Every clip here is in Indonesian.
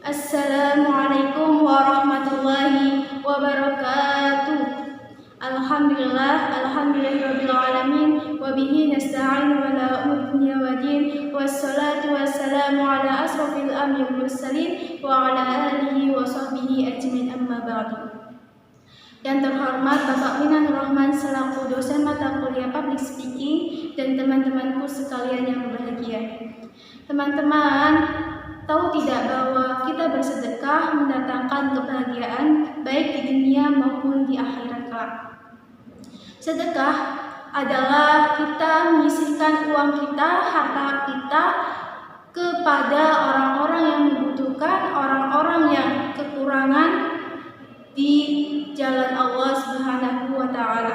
Assalamualaikum warahmatullahi wabarakatuh. Alhamdulillahirabbil alamin wa bihi nasta'inu ala umuri dunya waddin wassalatu wassalamu ala asrofil anbiya'i wal mursalin wa ala alihi wa sahbihi ajmain, amma ba'du. Yang terhormat Bapak Minanur Rahman selaku dosen mata kuliah Public Speaking dan teman-temanku sekalian yang berbahagia. Teman-teman, tahu tidak bahwa kita bersedekah mendatangkan kebahagiaan baik di dunia maupun di akhirat kelak. Sedekah adalah kita menyisihkan uang kita, harta kita kepada orang-orang yang membutuhkan, orang-orang yang kekurangan di jalan Allah Subhanahu wa Ta'ala.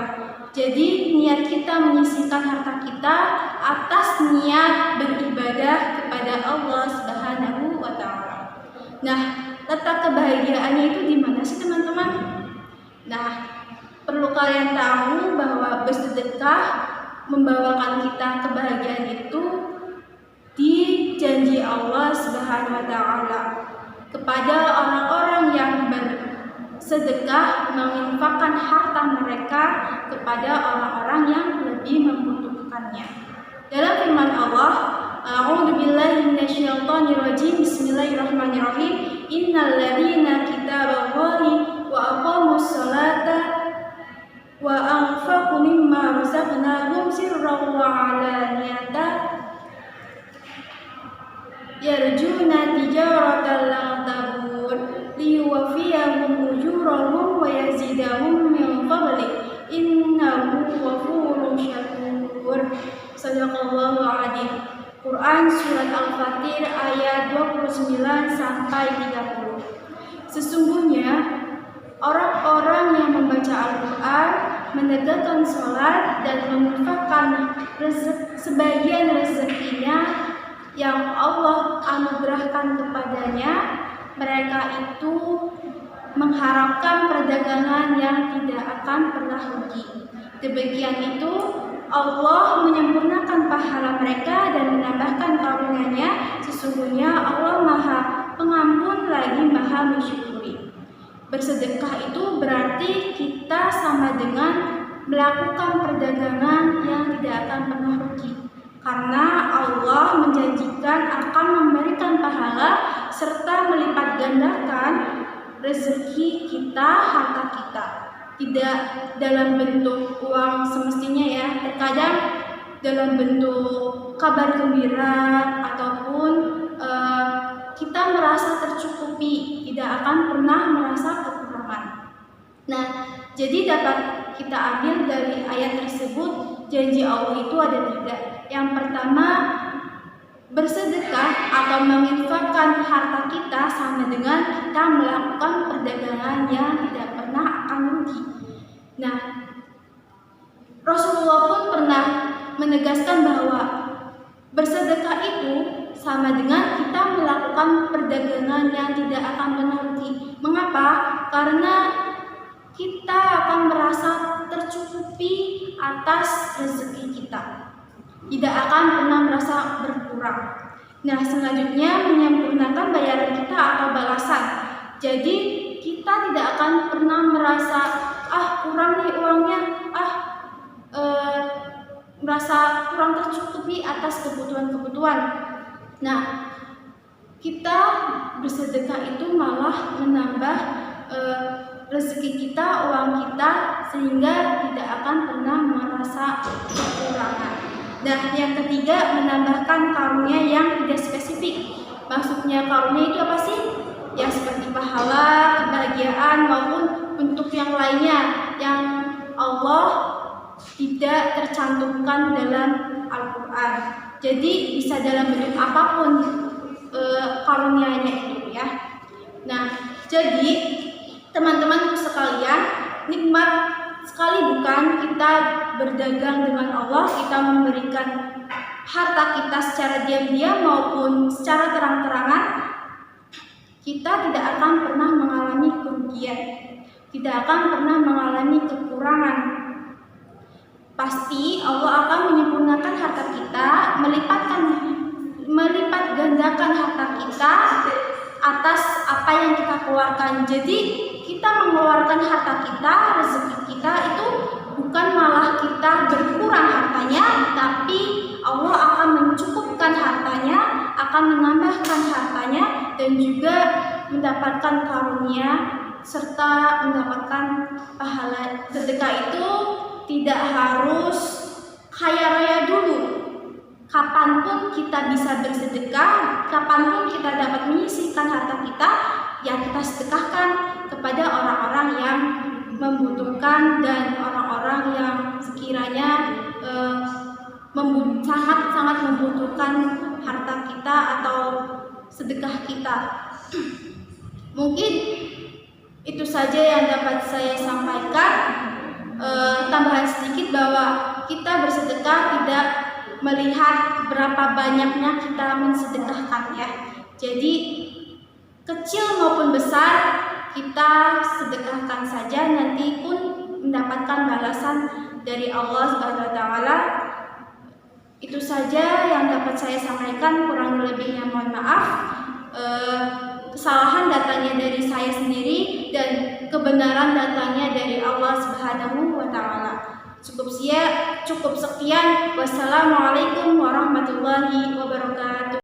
Jadi niat kita menyisihkan harta kita atas niat beribadah kepada Allah Subhanahu wa Ta'ala. Nah, letak kebahagiaannya itu di mana sih teman-teman? Nah, perlu kalian tahu bahwa bersedekah membawakan kita kebahagiaan itu di janji Allah Subhanahu wa Ta'ala kepada orang-orang yang bersedekah menginfakkan harta mereka kepada orang-orang yang lebih membutuhkannya. Dalam firman Allah, A'udzubillahi minasyaitonirrajim, Bismillahirrahmanirrahim. Innal ladzina kitaballahi wa aqamus sholata wa anfaqu mimma razaqnahum sirran wa 'alaniyatan yarjuna tijaratan lan tabur liyuwaffiyahum ujurahum wa yazidahum min fadlihi innahu ghafurun syakur. Shadaqallahu adzim. Quran surat Al-Fatir ayat 29 sampai 30. Sesungguhnya orang-orang yang membaca Al-Quran, menegakkan sholat dan menginfakkan sebagian rezekinya yang Allah anugerahkan kepadanya, mereka itu mengharapkan perdagangan yang tidak akan pernah rugi. Demikian itu Allah menyempurnakan pahala mereka dan menambahkan karunia-Nya. Sesungguhnya Allah Maha Pengampun lagi Maha Mensyukuri. Bersedekah itu berarti kita sama dengan melakukan perdagangan yang tidak akan pernah rugi, karena Allah menjanjikan akan memberikan pahala serta melipat gandakan rezeki kita, harta kita. Tidak dalam bentuk uang semestinya ya, terkadang dalam bentuk kabar gembira ataupun kita merasa tercukupi, tidak akan pernah merasa kekurangan. Nah, jadi dapat kita ambil dari ayat tersebut, janji Allah itu ada 3. Yang pertama, bersedekah atau menginfakkan harta kita sama dengan kita melakukan perdagangan yang tidak pernah akan rugi. Nah, Rasulullah pun pernah menegaskan bahwa bersedekah itu sama dengan kita melakukan perdagangan yang tidak akan pernah rugi. Mengapa? Karena kita akan merasa tercukupi atas rezeki kita, tidak akan pernah merasa berkurang. Nah, selanjutnya menyempurnakan bayaran kita atau balasan. Jadi kita tidak akan pernah merasa kurang nih uangnya, merasa kurang tercukupi atas kebutuhan-kebutuhan. Nah, kita bersedekah itu malah menambah rezeki kita, uang kita, sehingga tidak akan pernah merasa kekurangan. Dan yang ketiga, menambahkan karunia yang tidak spesifik. Maksudnya karunia itu apa sih? Ya seperti pahala, kebahagiaan maupun bentuk yang lainnya yang Allah tidak tercantumkan dalam Al-Quran. Jadi bisa dalam bentuk apapun karunia-Nya itu ya. Nah, jadi teman-teman sekalian, nikmat sekali bukan kita berdagang dengan Allah, kita memberikan harta kita secara diam-diam maupun secara terang-terangan. Kita tidak akan pernah mengalami kerugian, tidak akan pernah mengalami kekurangan. Pasti Allah akan menyempurnakan harta kita, melipat gandakan harta kita atas apa yang kita keluarkan. Jadi kita mengeluarkan harta kita, rezeki kita itu bukan malah kita berkurang hartanya, tapi Allah akan mencukupkan hartanya, akan menambahkan hartanya, dan juga mendapatkan karunia serta mendapatkan pahala. Sedekah itu tidak harus kaya raya dulu. Kapanpun kita bisa bersedekah, kapanpun kita dapat menyisihkan harta kita, yang kita sedekahkan kepada orang-orang yang membutuhkan dan orang-orang yang sekiranya sangat-sangat membutuhkan harta kita atau sedekah kita. Mungkin itu saja yang dapat saya sampaikan. Tambahan sedikit bahwa kita bersedekah tidak melihat berapa banyaknya kita mensedekahkan ya. Jadi kecil maupun besar kita sedekahkan saja, nanti pun mendapatkan balasan dari Allah Subhanahu wa taala. Itu saja yang dapat saya sampaikan, kurang lebihnya mohon maaf. Kesalahan datanya dari saya sendiri dan kebenaran datanya dari Allah Subhanahu wa taala. Cukup sekian. Wassalamualaikum warahmatullahi wabarakatuh.